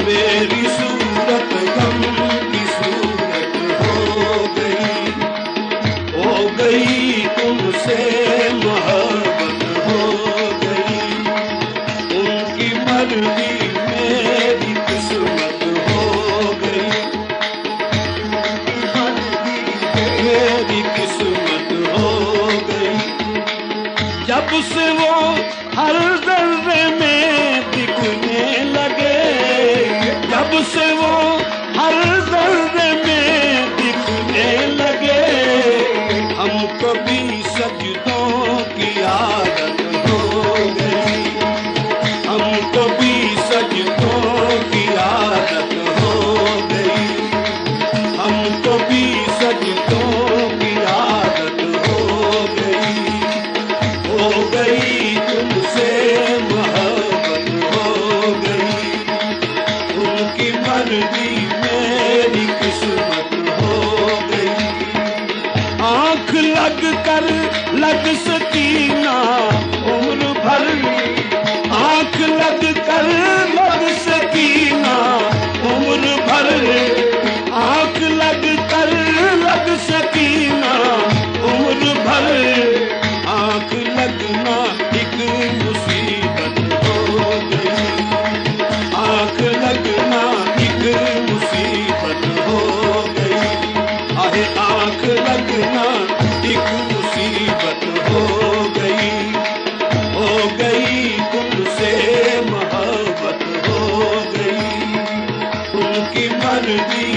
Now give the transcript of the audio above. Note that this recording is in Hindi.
मेरी सूरत गम की सूरत हो गई तुमसे मोहब्बत हो गई, उनकी मर्जी मेरी किस्मत हो गई, मेरी किस्मत हो गई। जब से वो हर जर्रे में दिखने लगे, जब से वो हर जर्रे में दिखने लगे, हमको भी सजदों की आदत हो गई, हमको भी सजदों की आदत हो गई, हमको भी सजदों की आदत हो गई तुमसे मोहब्बत हो गई, उनकी मर्जी मेरी किस्मत हो गई। आँख लग कर लग सकी ना उम्र भर, आँख लग कर लग सकी ना उम्र भर, आँख लग कर लग सकी ना उम्र भर, आँख लगना एक मुसीबत हो गई, आँख लगना एक मुसीबत हो गई, आहे आँख लगना एक मुसीबत हो गई तुमसे मोहब्बत हो गई, उनकी मर्जी